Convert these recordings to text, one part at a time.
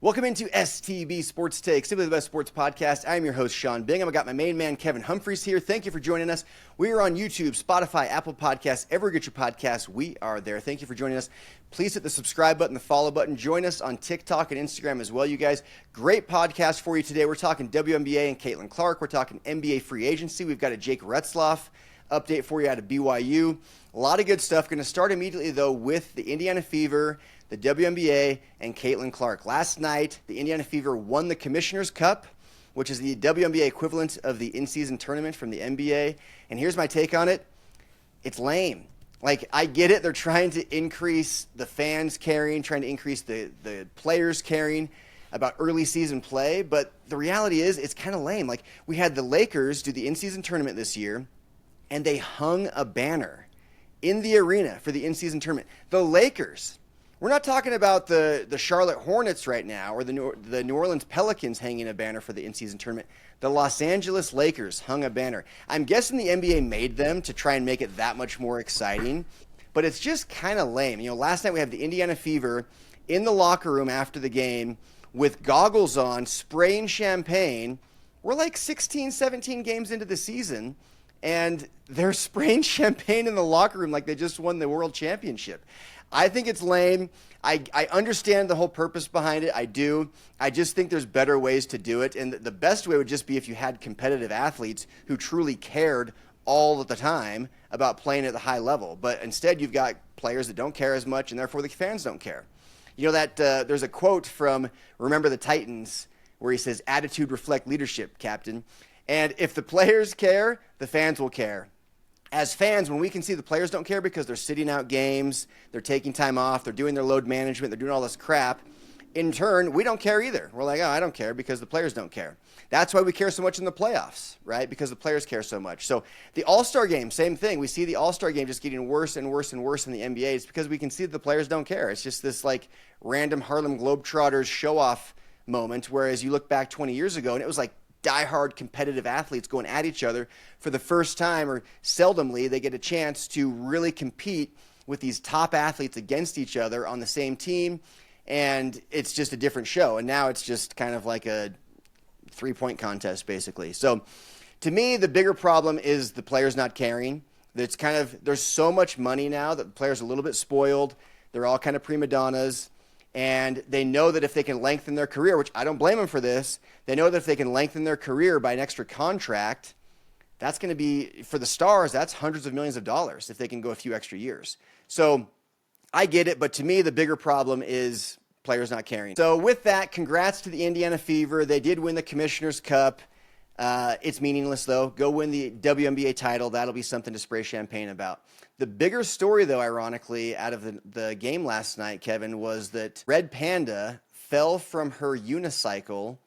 Welcome into STB Sports Take, simply the best sports podcast. I'm your host, Sean Bingham. I got my main man, Kevin Humpherys, here. Thank you for joining us. We are on YouTube, Spotify, Apple Podcasts, everywhere you get your podcasts. We are there. Thank you for joining us. Please hit the subscribe button, the follow button. Join us on TikTok and Instagram as well, you guys. Great podcast for you today. We're talking WNBA and Caitlin Clark. We're talking NBA free agency. We've got a Jake Retzlaff update for you out of BYU. A lot of good stuff. Going to start immediately, though, with the Indiana Fever, the WNBA, and Caitlin Clark. Last night, the Indiana Fever won the Commissioner's Cup, which is the WNBA equivalent of the in-season tournament from the NBA. And here's my take on it. It's lame. Like, I get it. They're trying to increase the fans caring, trying to increase the players caring about early season play. But the reality is it's kind of lame. Like, we had the Lakers do the in-season tournament this year, and they hung a banner in the arena for the in-season tournament. The Lakers. We're not talking about the Charlotte Hornets right now or the New Orleans Pelicans hanging a banner for the in-season tournament. The Los Angeles Lakers hung a banner. I'm guessing the NBA made them to try and make it that much more exciting, but it's just kind of lame. You know, last night we had the Indiana Fever in the locker room after the game with goggles on, spraying champagne. We're like 16, 17 games into the season, and they're spraying champagne in the locker room like they just won the world championship. I think it's lame. I understand the whole purpose behind it. I do. I just think there's better ways to do it. And the best way would just be if you had competitive athletes who truly cared all of the time about playing at the high level. But instead, you've got players that don't care as much, and therefore the fans don't care. You know that there's a quote from Remember the Titans where he says, "Attitude reflect leadership, Captain." And if the players care, the fans will care. As fans, when we can see the players don't care because they're sitting out games, they're taking time off, they're doing their load management, they're doing all this crap, in turn, we don't care either. We're like, oh, I don't care because the players don't care. That's why we care so much in the playoffs, right? Because the players care so much. So the All-Star game, same thing. We see the All-Star game just getting worse and worse and worse in the NBA. It's because we can see that the players don't care. It's just this like random Harlem Globetrotters show-off moment, whereas you look back 20 years ago and it was like diehard competitive athletes going at each other for the first time, or seldomly they get a chance to really compete with these top athletes against each other on the same team, and it's just a different show. And now it's just kind of like a three-point contest, basically. So to me, the bigger problem is the players not caring. It's kind of, there's so much money now that the players are a little bit spoiled. They're all kind of prima donnas. And they know that if they can lengthen their career, which I don't blame them for this, they know that if they can lengthen their career by an extra contract, that's going to be, for the stars, that's hundreds of millions of dollars if they can go a few extra years. So I get it, but to me, the bigger problem is players not caring. So with that, congrats to the Indiana Fever. They did win the Commissioner's Cup. It's meaningless, though. Go win the WNBA title. That'll be something to spray champagne about. The bigger story, though, ironically, out of the game last night, Kevin, was that Red Panda fell from her unicycle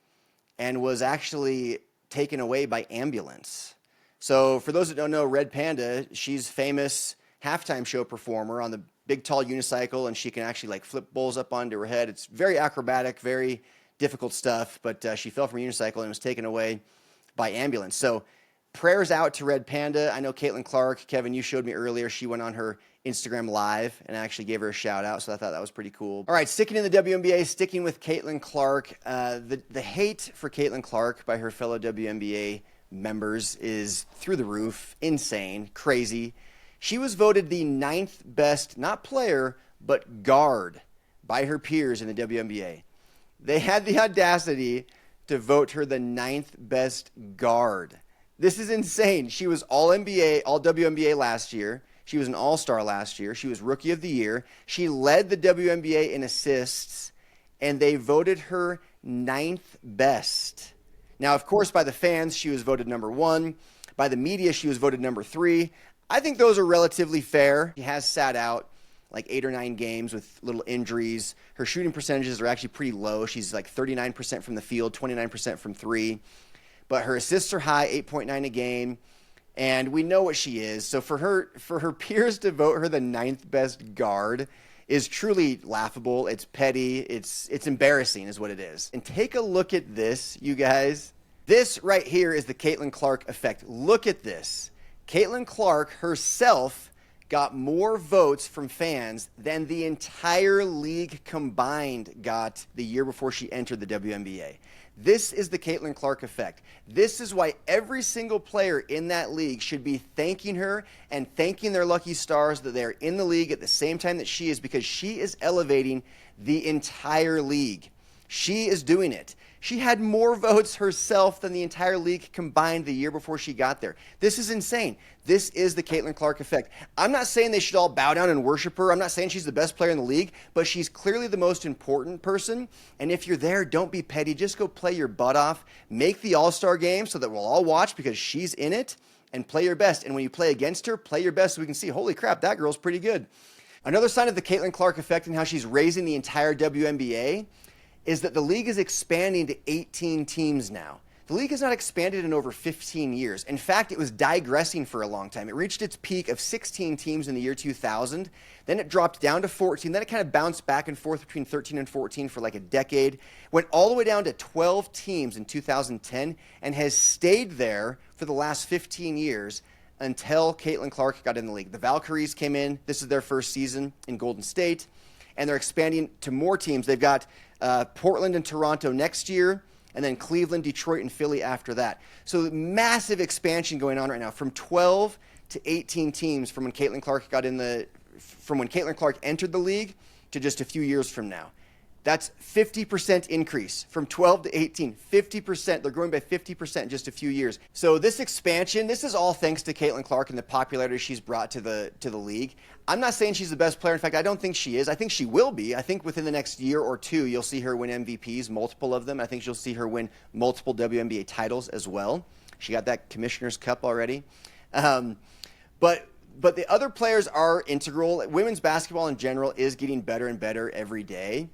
and was actually taken away by ambulance. So for those that don't know, Red Panda, she's famous halftime show performer on the big, tall unicycle, and she can actually like flip bowls up onto her head. It's very acrobatic, very difficult stuff, but she fell from a unicycle and was taken away by ambulance. So prayers out to Red Panda. I know Caitlin Clark, Kevin, you showed me earlier, she went on her Instagram Live and actually gave her a shout out, so I thought that was pretty cool. All right, sticking in the WNBA, sticking with Caitlin Clark, the hate for Caitlin Clark by her fellow WNBA members is through the roof, insane, crazy. She was voted the 9th best, not player, but guard by her peers in the WNBA. They had the audacity to vote her the 9th best guard. This is insane. She was all NBA, all WNBA last year. She was an all-star last year. She was Rookie of the Year. She led the WNBA in assists, and they voted her 9th best. Now, of course, by the fans, she was voted number 1. By the media, she was voted number 3. I think those are relatively fair. She has sat out like 8 or 9 games with little injuries. Her shooting percentages are actually pretty low. She's like 39% from the field, 29% from 3. But her assists are high, 8.9 a game, and we know what she is. So for her peers to vote her the 9th best guard is truly laughable. It's petty. It's embarrassing is what it is. And take a look at this, you guys. This right here is the Caitlin Clark effect. Look at this. Caitlin Clark herself got more votes from fans than the entire league combined got the year before she entered the WNBA. This is the Caitlin Clark effect. This is why every single player in that league should be thanking her and thanking their lucky stars that they're in the league at the same time that she is, because she is elevating the entire league. She is doing it. She had more votes herself than the entire league combined the year before she got there. This is insane. This is the Caitlin Clark effect. I'm not saying they should all bow down and worship her. I'm not saying she's the best player in the league, but she's clearly the most important person. And if you're there, don't be petty. Just go play your butt off. Make the All-Star game so that we'll all watch because she's in it, and play your best. And when you play against her, play your best so we can see, holy crap, that girl's pretty good. Another sign of the Caitlin Clark effect and how she's raising the entire WNBA is that the league is expanding to 18 teams now. The league has not expanded in over 15 years. In fact, it was digressing for a long time. It reached its peak of 16 teams in the year 2000. Then it dropped down to 14. Then it kind of bounced back and forth between 13 and 14 for like a decade. Went all the way down to 12 teams in 2010 and has stayed there for the last 15 years until Caitlin Clark got in the league. The Valkyries came in. This is their first season in Golden State. And they're expanding to more teams. They've got Portland and Toronto next year, and then Cleveland, Detroit, and Philly after that. So massive expansion going on right now, from 12 to 18 teams from when Caitlin Clark entered the league to just a few years from now. That's 50% increase from 12 to 18. 50%. They're growing by 50% in just a few years. So this expansion, this is all thanks to Caitlin Clark and the popularity she's brought to the league. I'm not saying she's the best player. In fact, I don't think she is. I think she will be. I think within the next year or two, you'll see her win MVPs, multiple of them. I think you'll see her win multiple WNBA titles as well. She got that Commissioner's Cup already. But the other players are integral. Women's basketball in general is getting better and better every day.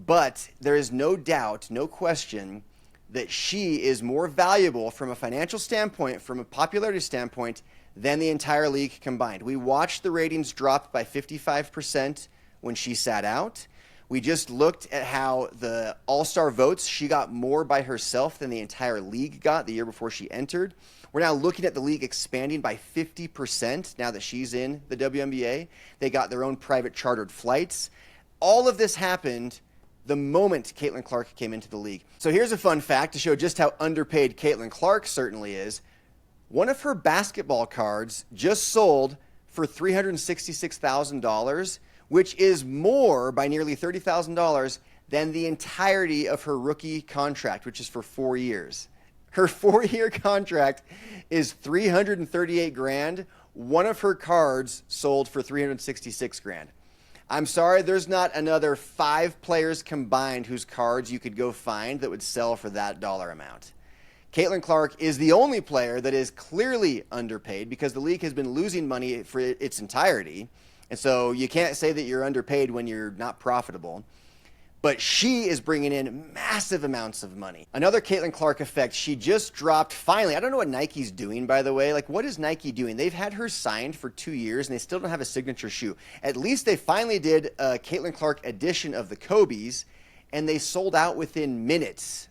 But there is no doubt, no question, that she is more valuable from a financial standpoint, from a popularity standpoint, than the entire league combined. We watched the ratings drop by 55% when she sat out. We just looked at how the All-Star votes, she got more by herself than the entire league got the year before she entered. We're now looking at the league expanding by 50% now that she's in the WNBA. They got their own private chartered flights. All of this happened the moment Caitlin Clark came into the league. So here's a fun fact to show just how underpaid Caitlin Clark certainly is. One of her basketball cards just sold for $366,000, which is more by nearly $30,000 than the entirety of her rookie contract, which is for 4 years. Her 4-year contract is $338,000. One of her cards sold for $366,000. I'm sorry, there's not another 5 players combined whose cards you could go find that would sell for that dollar amount. Caitlin Clark is the only player that is clearly underpaid because the league has been losing money for its entirety. And so you can't say that you're underpaid when you're not profitable. But she is bringing in massive amounts of money. Another Caitlin Clark effect, she just dropped, finally, I don't know what Nike's doing, by the way. Like, what is Nike doing? They've had her signed for 2 years, and they still don't have a signature shoe. At least they finally did a Caitlin Clark edition of the Kobe's, and they sold out within minutes.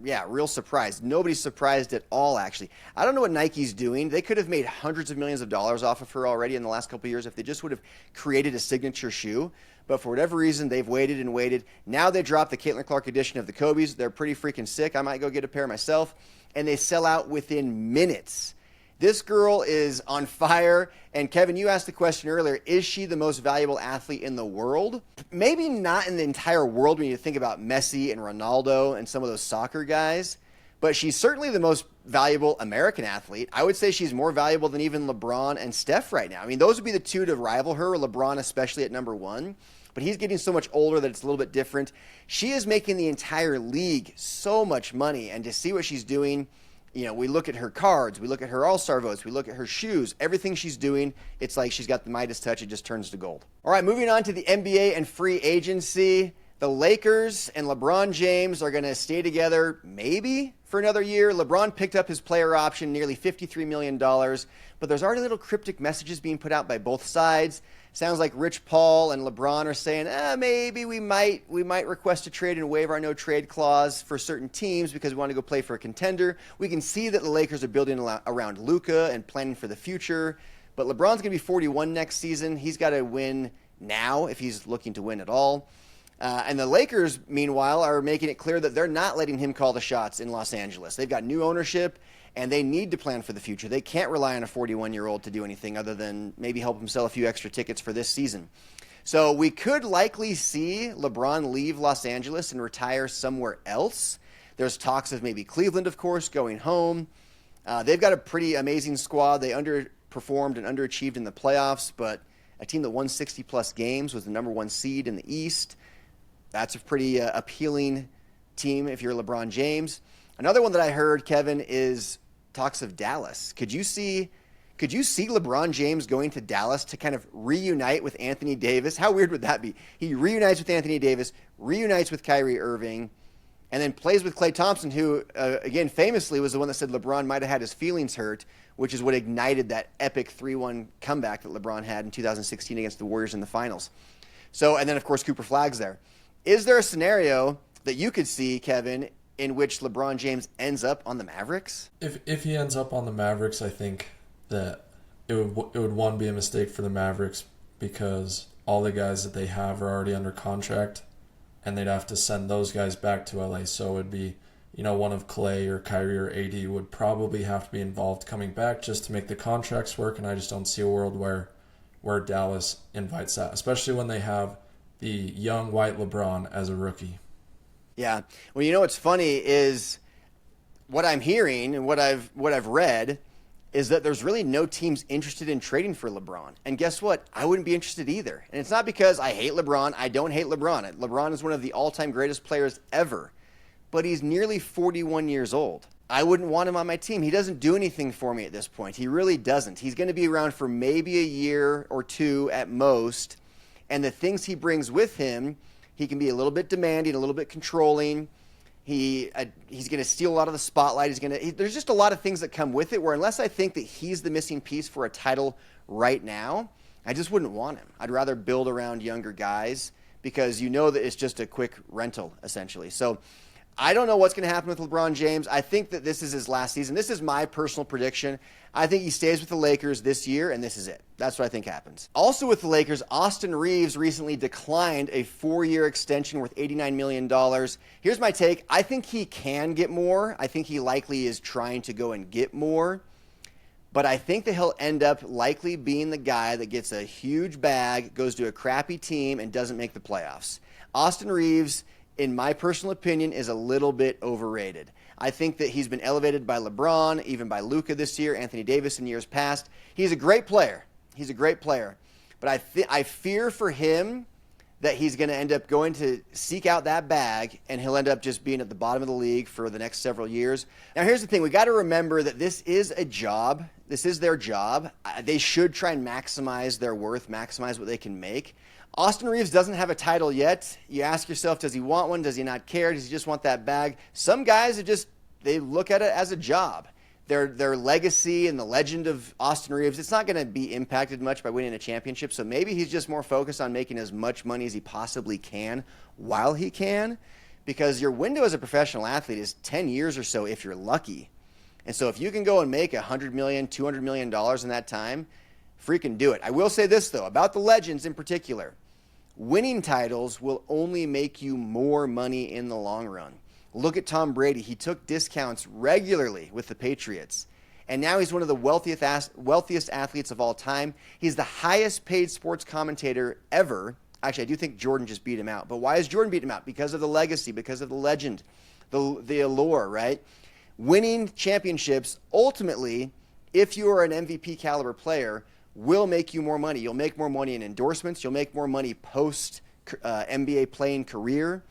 Yeah, real surprise. Nobody's surprised at all, actually. I don't know what Nike's doing. They could have made hundreds of millions of dollars off of her already in the last couple of years if they just would have created a signature shoe. But for whatever reason, they've waited and waited. Now they dropped the Caitlin Clark edition of the Kobe's. They're pretty freaking sick. I might go get a pair myself. And they sell out within minutes. This girl is on fire. And Kevin, you asked the question earlier, is she the most valuable athlete in the world? Maybe not in the entire world when you think about Messi and Ronaldo and some of those soccer guys. But she's certainly the most valuable American athlete. I would say she's more valuable than even LeBron and Steph right now. I mean, those would be the two to rival her, LeBron especially at number 1. But he's getting so much older that it's a little bit different. She is making the entire league so much money. And to see what she's doing, you know, we look at her cards, we look at her All-Star votes, we look at her shoes, everything she's doing, it's like she's got the Midas touch, it just turns to gold. All right, moving on to the NBA and free agency. The Lakers and LeBron James are going to stay together maybe for another year. LeBron picked up his player option, nearly $53 million, but there's already little cryptic messages being put out by both sides. Sounds like Rich Paul and LeBron are saying, maybe we might request a trade and waive our no-trade clause for certain teams because we want to go play for a contender. We can see that the Lakers are building around Luka and planning for the future. But LeBron's going to be 41 next season. He's got to win now if he's looking to win at all. And the Lakers, meanwhile, are making it clear that they're not letting him call the shots in Los Angeles. They've got new ownership, and they need to plan for the future. They can't rely on a 41-year-old to do anything other than maybe help him sell a few extra tickets for this season. So we could likely see LeBron leave Los Angeles and retire somewhere else. There's talks of maybe Cleveland, of course, going home. They've got a pretty amazing squad. They underperformed and underachieved in the playoffs, but a team that won 60-plus games was the number one seed in the East. That's a pretty appealing team if you're LeBron James. Another one that I heard, Kevin, is talks of Dallas. Could you see LeBron James going to Dallas to kind of reunite with Anthony Davis? How weird would that be? He reunites with Anthony Davis, reunites with Kyrie Irving, and then plays with Klay Thompson, who, again, famously was the one that said LeBron might have had his feelings hurt, which is what ignited that epic 3-1 comeback that LeBron had in 2016 against the Warriors in the finals. So, and then, of course, Cooper Flagg's there. Is there a scenario that you could see, Kevin, in which LeBron James ends up on the Mavericks? If he ends up on the Mavericks, I think that it would one, be a mistake for the Mavericks because all the guys that they have are already under contract, and they'd have to send those guys back to LA. So it would be, one of Klay or Kyrie or AD would probably have to be involved coming back just to make the contracts work, and I just don't see a world where Dallas invites that, especially when they have the young white LeBron as a rookie. Yeah. Well, what's funny is what I'm hearing and what I've read is that there's really no teams interested in trading for LeBron. And guess what? I wouldn't be interested either. And it's not because I hate LeBron. I don't hate LeBron. LeBron is one of the all-time greatest players ever. But he's nearly 41 years old. I wouldn't want him on my team. He doesn't do anything for me at this point. He really doesn't. He's going to be around for maybe a year or two at most. And the things he brings with him, he can be a little bit demanding, a little bit controlling. He's going to steal a lot of the spotlight. There's just a lot of things that come with it where unless I think that he's the missing piece for a title right now, I just wouldn't want him. I'd rather build around younger guys because that it's just a quick rental, essentially. So I don't know what's going to happen with LeBron James. I think that this is his last season. This is my personal prediction. I think he stays with the Lakers this year, and this is it. That's what I think happens. Also with the Lakers, Austin Reeves recently declined a 4-year extension worth $89 million. Here's my take. I think he can get more. I think he likely is trying to go and get more. But I think that he'll end up likely being the guy that gets a huge bag, goes to a crappy team, and doesn't make the playoffs. Austin Reeves, in my personal opinion, is a little bit overrated. I think that he's been elevated by LeBron, even by Luka this year, Anthony Davis in years past. He's a great player. But I fear for him that he's going to end up going to seek out that bag, and he'll end up just being at the bottom of the league for the next several years. Now, here's the thing. We got to remember that this is a job. This is their job. They should try and maximize their worth, maximize what they can make. Austin Reeves doesn't have a title yet. You ask yourself, does he want one? Does he not care? Does he just want that bag? Some guys they look at it as a job. Their legacy and the legend of Austin Reeves, it's not going to be impacted much by winning a championship. So maybe he's just more focused on making as much money as he possibly can while he can, because your window as a professional athlete is 10 years or so if you're lucky. And so if you can go and make $100 million, $200 million in that time, freaking do it. I will say this, though, about the legends in particular. Winning titles will only make you more money in the long run. Look at Tom Brady. He took discounts regularly with the Patriots, and now he's one of the wealthiest athletes of all time. He's the highest paid sports commentator ever. Actually, I do think Jordan just beat him out. But why is Jordan beat him out? Because of the legacy, because of the legend, the allure, right? Winning championships, ultimately, if you are an MVP caliber player, will make you more money. You'll make more money in endorsements. You'll make more money post NBA playing career.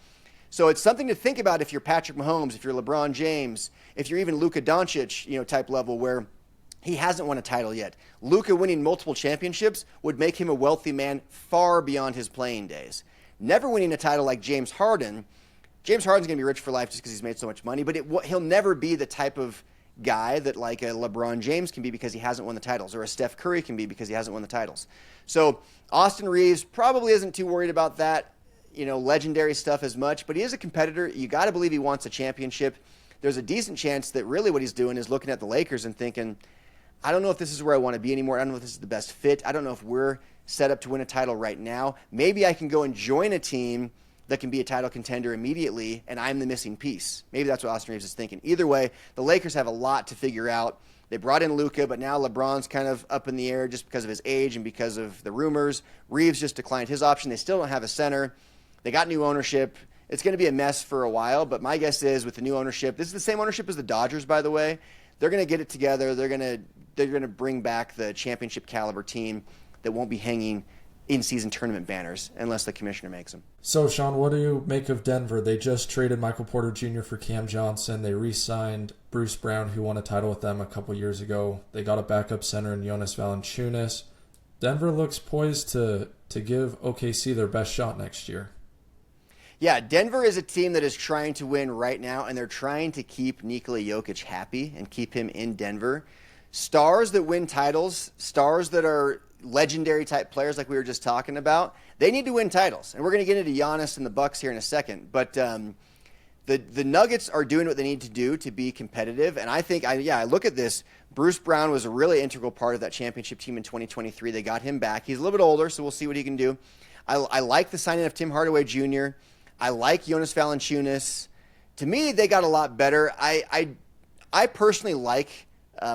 So it's something to think about if you're Patrick Mahomes, if you're LeBron James, if you're even Luka Doncic, type level where he hasn't won a title yet. Luka winning multiple championships would make him a wealthy man far beyond his playing days. Never winning a title like James Harden. James Harden's going to be rich for life just because he's made so much money, but he'll never be the type of guy that like a LeBron James can be because he hasn't won the titles, or a Steph Curry can be because he hasn't won the titles. So Austin Reeves probably isn't too worried about that, legendary stuff as much, but he is a competitor. You got to believe he wants a championship. There's a decent chance that really what he's doing is looking at the Lakers and thinking, I don't know if this is where I want to be anymore. I don't know if this is the best fit. I don't know if we're set up to win a title right now. Maybe I can go and join a team that can be a title contender immediately, and I'm the missing piece. Maybe that's what Austin Reeves is thinking. Either way, the Lakers have a lot to figure out. They brought in Luka, but now LeBron's kind of up in the air just because of his age and because of the rumors. Reeves just declined his option. They still don't have a center. They got new ownership. It's going to be a mess for a while, but my guess is with the new ownership, this is the same ownership as the Dodgers, by the way. They're going to get it together. They're going to bring back the championship caliber team that won't be hanging in-season tournament banners unless the commissioner makes them. So, Sean, what do you make of Denver? They just traded Michael Porter Jr. for Cam Johnson. They re-signed Bruce Brown, who won a title with them a couple years ago. They got a backup center in Jonas Valanciunas. Denver looks poised to give OKC their best shot next year. Yeah, Denver is a team that is trying to win right now, and they're trying to keep Nikola Jokic happy and keep him in Denver. Stars that win titles, stars that are legendary type players like we were just talking about, they need to win titles. And we're going to get into Giannis and the Bucks here in a second. But the Nuggets are doing what they need to do to be competitive. And I think, I look at this. Bruce Brown was a really integral part of that championship team in 2023. They got him back. He's a little bit older, so we'll see what he can do. I like the signing of Tim Hardaway Jr. I like Jonas Valanciunas. To me, they got a lot better. I personally like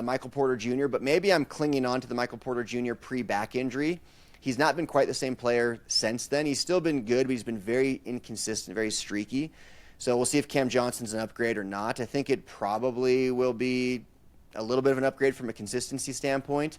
Michael Porter Jr., but maybe I'm clinging on to the Michael Porter Jr. pre-back injury. He's not been quite the same player since then. He's still been good, but he's been very inconsistent, very streaky. So we'll see if Cam Johnson's an upgrade or not. I think it probably will be a little bit of an upgrade from a consistency standpoint.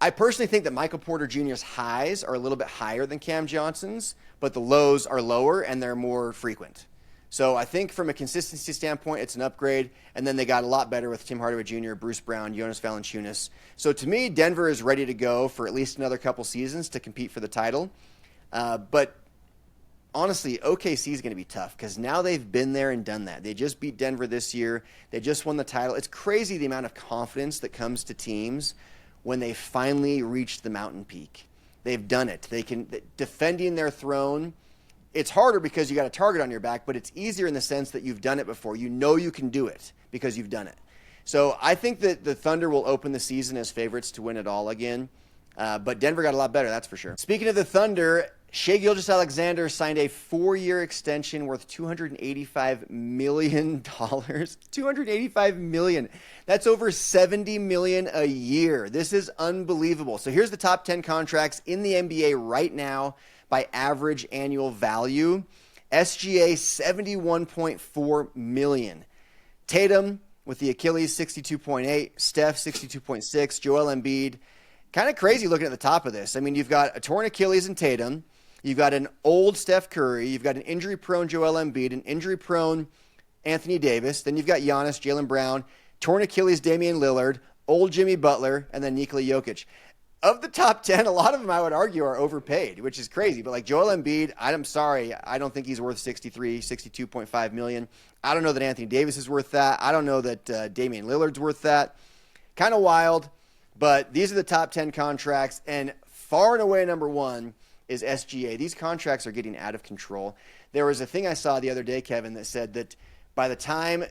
I personally think that Michael Porter Jr.'s highs are a little bit higher than Cam Johnson's, but the lows are lower and they're more frequent. So I think from a consistency standpoint, it's an upgrade. And then they got a lot better with Tim Hardaway Jr., Bruce Brown, Jonas Valanciunas. So to me, Denver is ready to go for at least another couple seasons to compete for the title. But honestly, OKC is going to be tough because now they've been there and done that. They just beat Denver this year. They just won the title. It's crazy the amount of confidence that comes to teams when they finally reach the mountain peak. They've done it. They can defending their throne. It's harder because you got a target on your back, but it's easier in the sense that you've done it before. You know you can do it because you've done it. So I think that the Thunder will open the season as favorites to win it all again. But Denver got a lot better, that's for sure. Speaking of the Thunder, Shai Gilgeous-Alexander signed a 4-year extension worth $285 million. $285 million. That's over $70 million a year. This is unbelievable. So here's the top 10 contracts in the NBA right now by average annual value. SGA, $71.4 million. Tatum with the Achilles, $62.8. Steph, $62.6. Joel Embiid. Kind of crazy looking at the top of this. I mean, you've got a torn Achilles in Tatum. You've got an old Steph Curry. You've got an injury-prone Joel Embiid, an injury-prone Anthony Davis. Then you've got Giannis, Jaylen Brown, torn Achilles Damian Lillard, old Jimmy Butler, and then Nikola Jokic. Of the top 10, a lot of them I would argue are overpaid, which is crazy. But like Joel Embiid, I'm sorry, I don't think he's worth $62.5 million. I don't know that Anthony Davis is worth that. I don't know that Damian Lillard's worth that. Kind of wild, but these are the top 10 contracts, and far and away number one is SGA. These contracts are getting out of control. There was a thing I saw the other day, Kevin, that said that by the time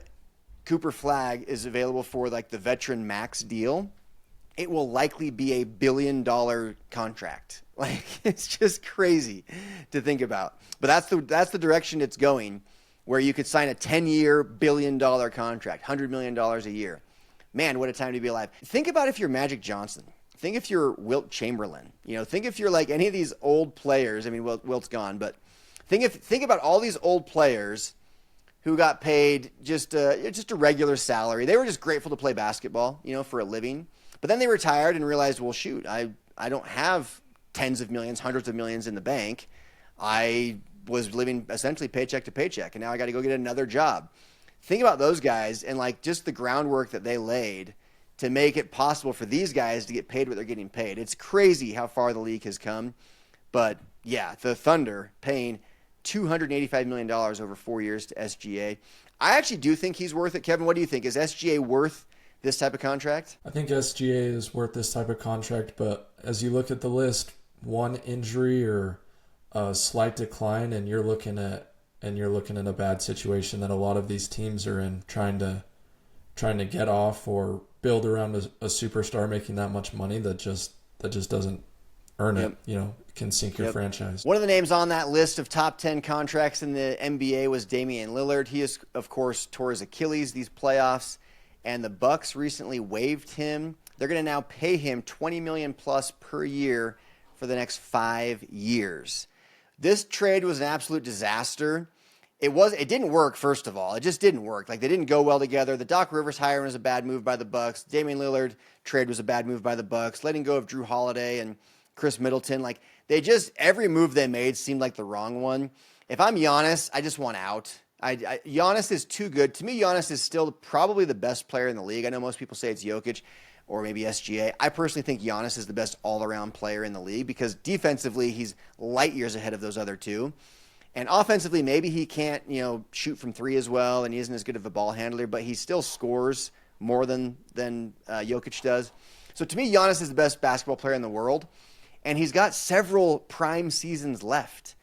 Cooper Flagg is available for like the veteran max deal, it will likely be $1 billion contract. Like, it's just crazy to think about. But that's the direction it's going, where you could sign a 10-year $1 billion contract, $100 million a year. Man, what a time to be alive. Think about if you're Magic Johnson. Think if you're Wilt Chamberlain. Think if you're like any of these old players. I mean, Wilt's gone, but think about all these old players who got paid just a regular salary. They were just grateful to play basketball, for a living. But then they retired and realized, well, shoot, I don't have tens of millions, hundreds of millions in the bank. I was living essentially paycheck to paycheck, and now I got to go get another job. Think about those guys and like just the groundwork that they laid to make it possible for these guys to get paid what they're getting paid. It's crazy how far the league has come. But yeah, the Thunder paying $285 million over 4 years to SGA. I actually do think he's worth it. Kevin, what do you think? Is SGA worth this type of contract? I think SGA is worth this type of contract, but as you look at the list, one injury or a slight decline, and you're looking at a bad situation that a lot of these teams are in, trying to get off or build around a superstar making that much money that just doesn't earn it. Can sink your franchise. One of the names on that list of top 10 contracts in the NBA was Damian Lillard. He is, of course, tore his Achilles these playoffs, and the Bucks recently waived him. They're going to now pay him $20 million plus per year for the next 5 years. This trade was an absolute disaster. It didn't work, first of all. It just didn't work. Like, they didn't go well together. The Doc Rivers hiring was a bad move by the Bucks. Damian Lillard trade was a bad move by the Bucks. Letting go of Drew Holiday and Chris Middleton, like, every move they made seemed like the wrong one. If I'm Giannis, I just want out. Giannis is too good. To me, Giannis is still probably the best player in the league. I know most people say it's Jokic or maybe SGA. I personally think Giannis is the best all-around player in the league because defensively, he's light years ahead of those other two. And offensively, maybe he can't, shoot from three as well, and he isn't as good of a ball handler, but he still scores more than Jokic does. So to me, Giannis is the best basketball player in the world, and he's got several prime seasons left.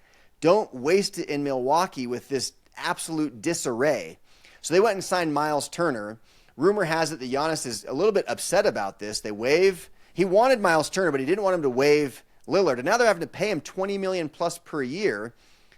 Don't waste it in Milwaukee with this absolute disarray. So they went and signed Miles Turner. Rumor has it that Giannis is a little bit upset about this. He wanted Miles Turner, but he didn't want him to waive Lillard, and now they're having to pay him $20 million plus per year.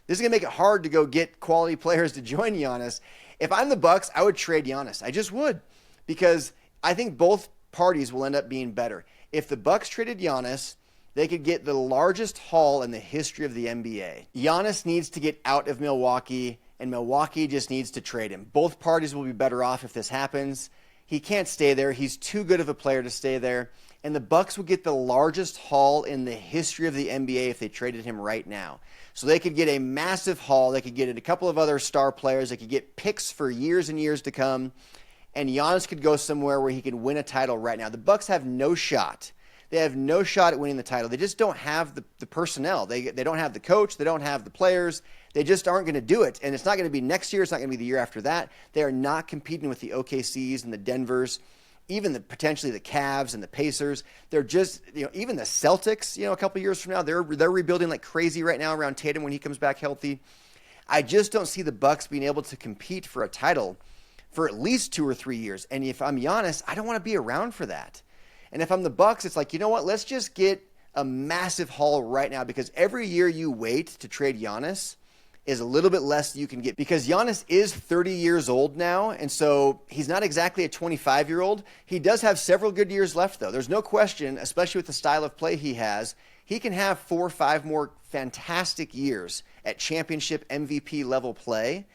This is going to make it hard to go get quality players to join Giannis. If I'm the Bucks, I would trade Giannis. I just would, because I think both parties will end up being better. If the Bucks traded Giannis, they could get the largest haul in the history of the NBA. Giannis needs to get out of Milwaukee, and Milwaukee just needs to trade him. Both parties will be better off if this happens. He can't stay there. He's too good of a player to stay there. And the Bucks would get the largest haul in the history of the NBA if they traded him right now. So they could get a massive haul. They could get a couple of other star players. They could get picks for years and years to come. And Giannis could go somewhere where he could win a title right now. The Bucks have no shot. They have no shot at winning the title. They just don't have the personnel. They don't have the coach. They don't have the players. They just aren't going to do it. And it's not going to be next year. It's not going to be the year after that. They are not competing with the OKCs and the Denvers, even potentially the Cavs and the Pacers. They're just, even the Celtics, a couple years from now, they're rebuilding like crazy right now around Tatum when he comes back healthy. I just don't see the Bucks being able to compete for a title for at least 2 or 3 years. And if I'm Giannis, I don't want to be around for that. And if I'm the Bucks, it's like, you know what? Let's just get a massive haul right now, because every year you wait to trade Giannis is a little bit less you can get, because Giannis is 30 years old now, and so he's not exactly a 25-year-old. He does have several good years left, though. There's no question, especially with the style of play he has, he can have 4 or 5 more fantastic years at championship MVP level play.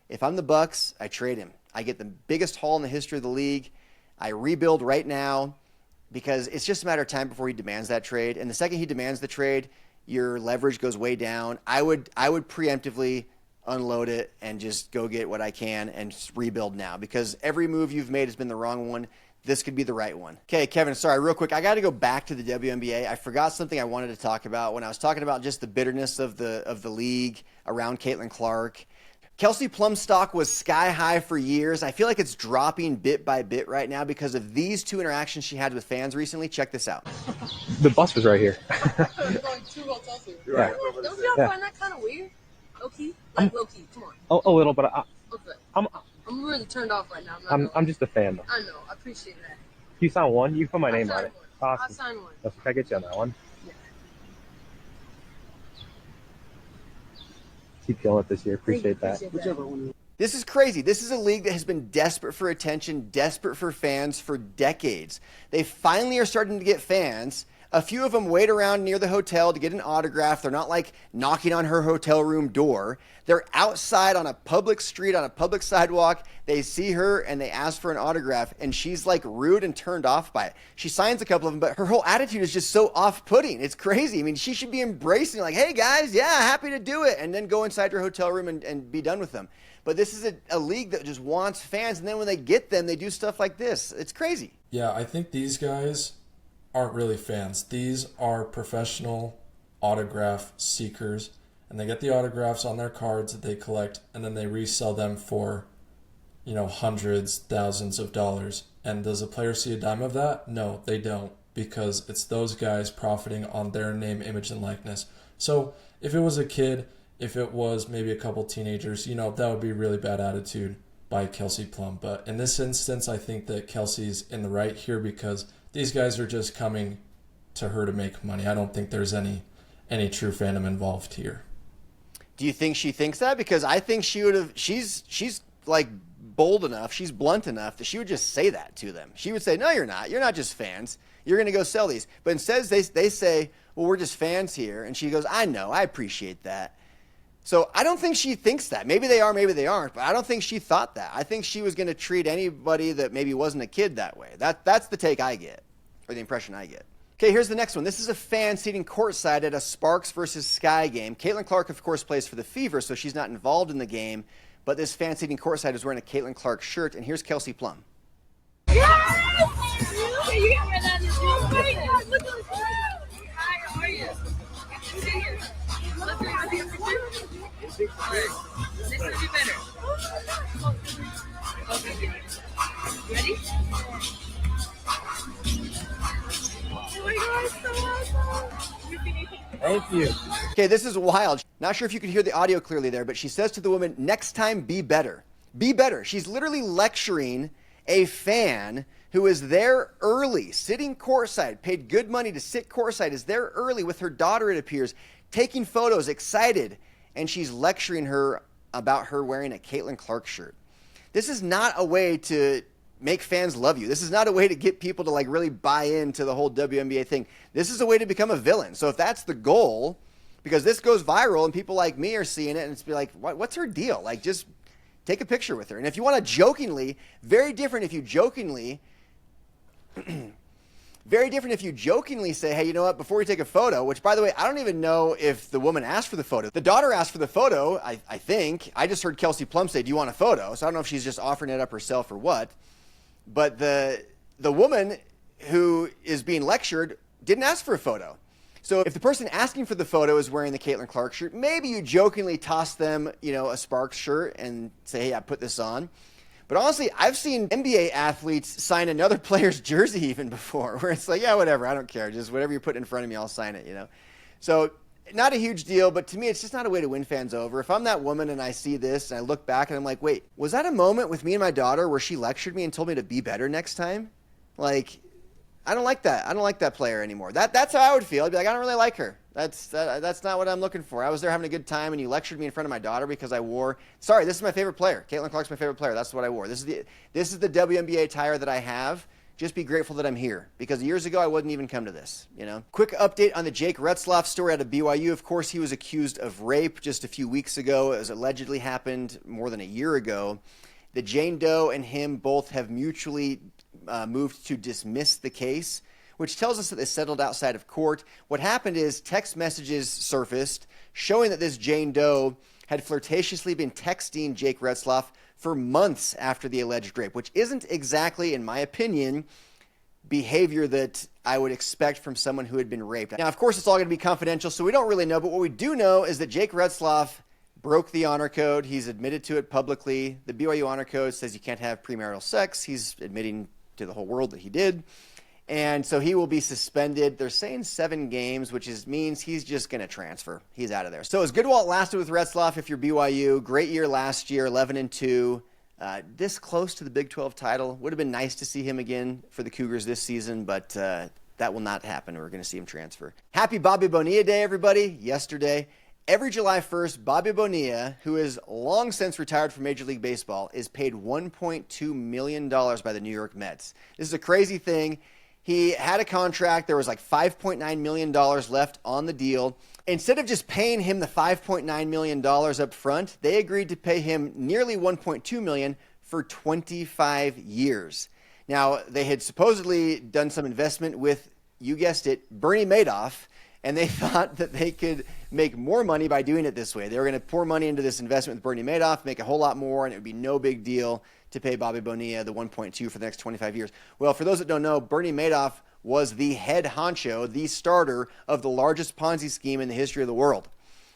If I'm the Bucks, I trade him. I get the biggest haul in the history of the league. I rebuild right now, because it's just a matter of time before he demands that trade. And the second he demands the trade, your leverage goes way down. I would preemptively unload it and just go get what I can and just rebuild now, because every move you've made has been the wrong one. This could be the right one. Okay, Kevin, sorry, real quick. I got to go back to the WNBA. I forgot something I wanted to talk about when I was talking about just the bitterness of the league around Caitlin Clark. Kelsey Plum stock was sky high for years. I feel like it's dropping bit by bit right now because of these 2 interactions she had with fans recently. Check this out. The bus was right here. There's like 2 hotels here. Yeah. Don't y'all find that kind of weird? Low-key? Like low-key, come on. A little, but Okay. I'm really turned off right now. I'm just a fan, though. I know. I appreciate that. You sign one, you put my name on it. I'll Awesome. sign one. That's what I get you on that one. Yeah. Keep killing it this year. Appreciate that. Whichever one. This is crazy. This is a league that has been desperate for attention, desperate for fans for decades. They finally are starting to get fans. A few of them wait around near the hotel to get an autograph. They're not like knocking on her hotel room door. They're outside on a public street, on a public sidewalk. They see her and they ask for an autograph, and she's like rude and turned off by it. She signs a couple of them, but her whole attitude is just so off-putting. It's crazy. I mean, she should be embracing, like, hey guys, yeah, happy to do it, and then go inside her hotel room and be done with them. But this is a league that just wants fans, and then when they get them, they do stuff like this. It's crazy. Yeah, I think these guys aren't really fans. These are professional autograph seekers, and they get the autographs on their cards that they collect, and then they resell them for, hundreds, thousands of dollars. And does a player see a dime of that? No, they don't, because it's those guys profiting on their name, image, and likeness. So if it was a kid, if it was maybe a couple teenagers, that would be really bad attitude. by Kelsey Plum. But in this instance, I think that Kelsey's in the right here because these guys are just coming to her to make money. I don't think there's any true fandom involved here. Do you think she thinks that? Because I think she would have. She's like bold enough. She's blunt enough that she would just say that to them. She would say, "No, you're not. You're not just fans. You're going to go sell these." But instead, they say, "Well, we're just fans here," and she goes, "I know. I appreciate that." So I don't think she thinks that. Maybe they are, maybe they aren't. But I don't think she thought that. I think she was going to treat anybody that maybe wasn't a kid that way. That's the take I get, or the impression I get. Okay, here's the next one. This is a fan sitting courtside at a Sparks versus Sky game. Caitlin Clark, of course, plays for the Fever, so she's not involved in the game. But this fan sitting courtside is wearing a Caitlin Clark shirt, and here's Kelsey Plum. Yes! Okay, you got rid of this. Hi, how are you? Sit here. Let's do it. This will be better. Okay, ready? Oh my gosh, so awesome. Thank you. Okay, this is wild. Not sure if you could hear the audio clearly there, but she says to the woman, "Next time, be better. Be better." She's literally lecturing a fan who is there early, sitting courtside, paid good money to sit courtside, is there early with her daughter, it appears, taking photos, excited, and she's lecturing her about her wearing a Caitlin Clark shirt. This is not a way to make fans love you. This is not a way to get people to like really buy into the whole WNBA thing. This is a way to become a villain. So if that's the goal, because this goes viral and people like me are seeing it and it's be like, what's her deal? Like, just take a picture with her. And if you want to jokingly, very different if you jokingly say, "Hey, you know what, before we take a photo," which, by the way, I don't even know if the woman asked for the photo. The daughter asked for the photo, I think. I just heard Kelsey Plum say, "Do you want a photo?" So I don't know if she's just offering it up herself or what. But the woman who is being lectured didn't ask for a photo. So if the person asking for the photo is wearing the Caitlin Clark shirt, maybe you jokingly toss them, a Sparks shirt and say, "Hey, I put this on." But honestly, I've seen NBA athletes sign another player's jersey even before, where it's like, "Yeah, whatever, I don't care. Just whatever you put in front of me, I'll sign it," So not a huge deal, but to me, it's just not a way to win fans over. If I'm that woman and I see this and I look back and I'm like, wait, was that a moment with me and my daughter where she lectured me and told me to be better next time? Like, I don't like that. I don't like that player anymore. That's how I would feel. I'd be like, I don't really like her. That's not what I'm looking for. I was there having a good time and you lectured me in front of my daughter because I wore, sorry, this is my favorite player. Caitlin Clark's my favorite player. That's what I wore. This is the WNBA attire that I have. Just be grateful that I'm here, because years ago I wouldn't even come to this, Quick update on the Jake Retzlaff story out of BYU. Of course, he was accused of rape just a few weeks ago. It was allegedly happened more than a year ago. The Jane Doe and him both have mutually moved to dismiss the case, which tells us that they settled outside of court. What happened is text messages surfaced showing that this Jane Doe had flirtatiously been texting Jake Retzlaff for months after the alleged rape, which isn't exactly, in my opinion, behavior that I would expect from someone who had been raped. Now, of course, it's all going to be confidential, so we don't really know, but what we do know is that Jake Retzlaff broke the honor code. He's admitted to it publicly. The BYU honor code says you can't have premarital sex. He's admitting to the whole world that he did. And so he will be suspended. They're saying 7 games, which means he's just going to transfer. He's out of there. So as good while it lasted with Retzlaff, if you're BYU, great year last year, 11-2. This close to the Big 12 title. Would have been nice to see him again for the Cougars this season, but that will not happen. We're going to see him transfer. Happy Bobby Bonilla Day, everybody. Yesterday. Every July 1st, Bobby Bonilla, who is long since retired from Major League Baseball, is paid $1.2 million by the New York Mets. This is a crazy thing. He had a contract. There was like $5.9 million left on the deal. Instead of just paying him the $5.9 million up front, they agreed to pay him nearly $1.2 million for 25 years. Now, they had supposedly done some investment with, you guessed it, Bernie Madoff, and they thought that they could make more money by doing it this way. They were going to pour money into this investment with Bernie Madoff, make a whole lot more, and it would be no big deal to pay Bobby Bonilla the 1.2 for the next 25 years. Well, for those that don't know, Bernie Madoff was the head honcho, the starter of the largest Ponzi scheme in the history of the world.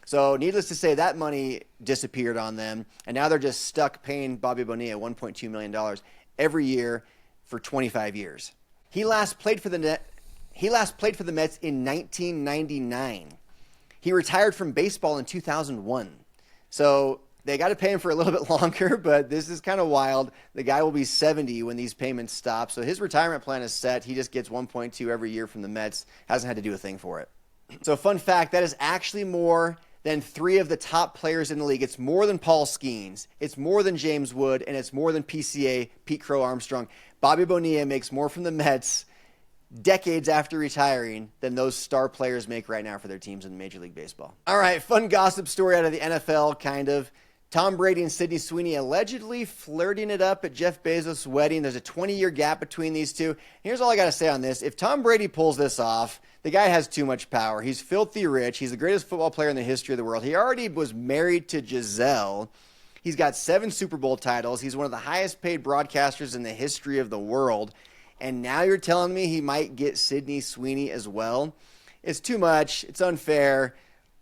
So needless to say, that money disappeared on them, and now they're just stuck paying Bobby Bonilla $1.2 million every year for 25 years. He last played for the Mets in 1999. He retired from baseball in 2001. So They got to pay him for a little bit longer, but this is kind of wild. The guy will be 70 when these payments stop. So his retirement plan is set. He just gets 1.2 every year from the Mets. Hasn't had to do a thing for it. So fun fact, that is actually more than 3 of the top players in the league. It's more than Paul Skeens. It's more than James Wood, and it's more than PCA, Pete Crow Armstrong. Bobby Bonilla makes more from the Mets decades after retiring than those star players make right now for their teams in Major League Baseball. All right, fun gossip story out of the NFL, kind of. Tom Brady and Sydney Sweeney allegedly flirting it up at Jeff Bezos' wedding. There's a 20-year gap between these two. Here's all I got to say on this. If Tom Brady pulls this off, the guy has too much power. He's filthy rich. He's the greatest football player in the history of the world. He already was married to Giselle. He's got 7 Super Bowl titles. He's one of the highest paid broadcasters in the history of the world. And now you're telling me he might get Sydney Sweeney as well? It's too much. It's unfair.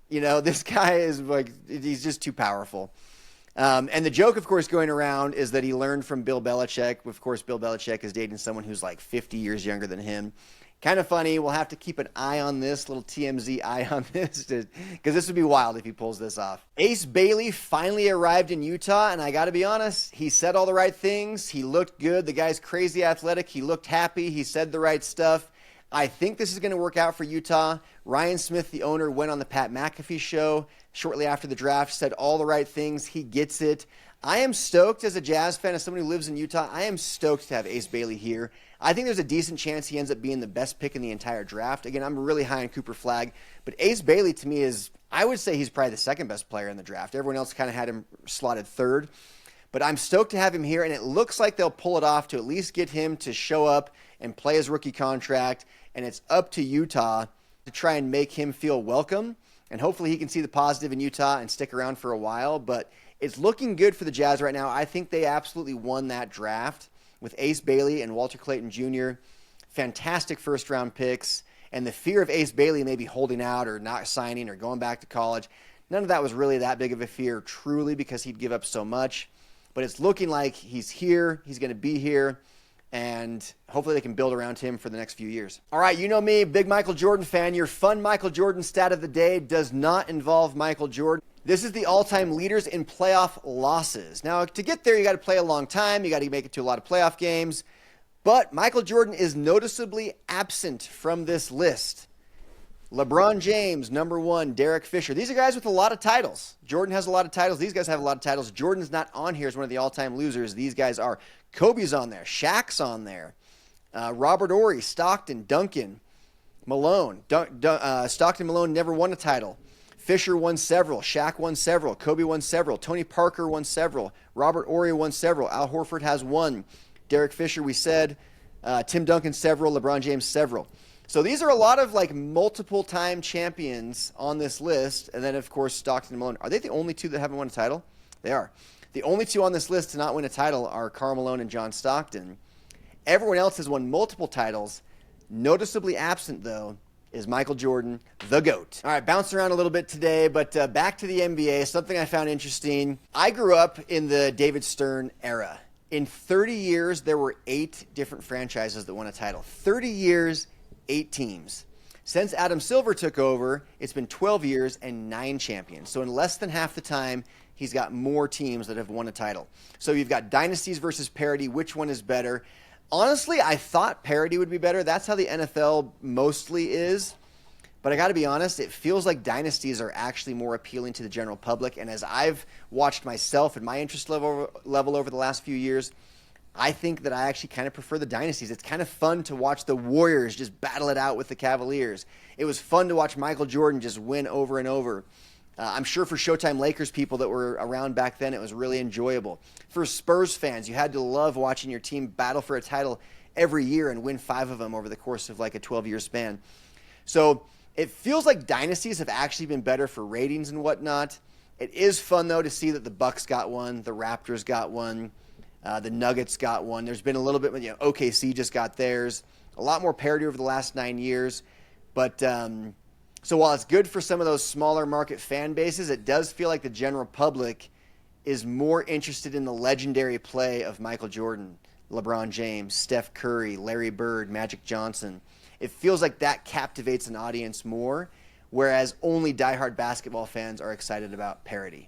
You know, this guy is like, he's just too powerful. And the joke, of course, going around is that he learned from Bill Belichick. Of course, Bill Belichick is dating someone who's like 50 years younger than him. Kind of funny. We'll have to keep an eye on this, little TMZ eye on this, because this would be wild if he pulls this off. Ace Bailey finally arrived in Utah, and I got to be honest, he said all the right things. He looked good. The guy's crazy athletic. He looked happy. He said the right stuff. I think this is going to work out for Utah. Ryan Smith, the owner, went on the Pat McAfee show shortly after the draft, said all the right things. He gets it. I am stoked as a Jazz fan, as someone who lives in Utah. I am stoked to have Ace Bailey here. I think there's a decent chance he ends up being the best pick in the entire draft. Again, I'm really high on Cooper Flagg, but Ace Bailey to me is, I would say he's probably the second best player in the draft. Everyone else kind of had him slotted third, but I'm stoked to have him here, and it looks like they'll pull it off to at least get him to show up and play his rookie contract, and it's up to Utah to try and make him feel welcome, and hopefully he can see the positive in Utah and stick around for a while, but it's looking good for the Jazz right now. I think they absolutely won that draft with Ace Bailey and Walter Clayton Jr. Fantastic first-round picks, and the fear of Ace Bailey maybe holding out or not signing or going back to college, none of that was really that big of a fear truly because he'd give up so much. But it's looking like he's here, he's going to be here, and hopefully they can build around him for the next few years. All right, you know me, big Michael Jordan fan. Your fun Michael Jordan stat of the day does not involve Michael Jordan. This is the all-time leaders in playoff losses. Now, to get there, you got to play a long time. You got to make it to a lot of playoff games. But Michael Jordan is noticeably absent from this list. LeBron James, number 1. Derek Fisher. These are guys with a lot of titles. Jordan has a lot of titles. These guys have a lot of titles. Jordan's not on here as one of the all-time losers. These guys are. Kobe's on there. Shaq's on there. Robert Horry, Stockton, Duncan, Malone. Stockton, Malone never won a title. Fisher won several. Shaq won several. Kobe won several. Tony Parker won several. Robert Horry won several. Al Horford has one. Derek Fisher, we said. Tim Duncan, several. LeBron James, several. So these are a lot of like multiple-time champions on this list. And then, of course, Stockton and Malone. Are they the only 2 that haven't won a title? They are. The only 2 on this list to not win a title are Karl Malone and John Stockton. Everyone else has won multiple titles. Noticeably absent, though, is Michael Jordan, the GOAT. All right, bouncing around a little bit today, but back to the NBA, something I found interesting. I grew up in the David Stern era. In 30 years, there were 8 different franchises that won a title. 30 years, 8 teams. Since Adam Silver took over, it's been 12 years and 9 champions. So in less than half the time, he's got more teams that have won a title. So you've got Dynasties versus Parity. Which one is better? Honestly, I thought Parity would be better. That's how the NFL mostly is. But I got to be honest, it feels like Dynasties are actually more appealing to the general public. And as I've watched myself and my interest level over the last few years, I think that I actually kind of prefer the Dynasties. It's kind of fun to watch the Warriors just battle it out with the Cavaliers. It was fun to watch Michael Jordan just win over and over. I'm sure for Showtime Lakers people that were around back then, it was really enjoyable. For Spurs fans, you had to love watching your team battle for a title every year and win 5 of them over the course of like a 12-year span. So it feels like Dynasties have actually been better for ratings and whatnot. It is fun, though, to see that the Bucks got one, the Raptors got one, the Nuggets got one. There's been a little bit, OKC just got theirs. A lot more parity over the last 9 years. But so while it's good for some of those smaller market fan bases, it does feel like the general public is more interested in the legendary play of Michael Jordan, LeBron James, Steph Curry, Larry Bird, Magic Johnson. It feels like that captivates an audience more, whereas only diehard basketball fans are excited about parity.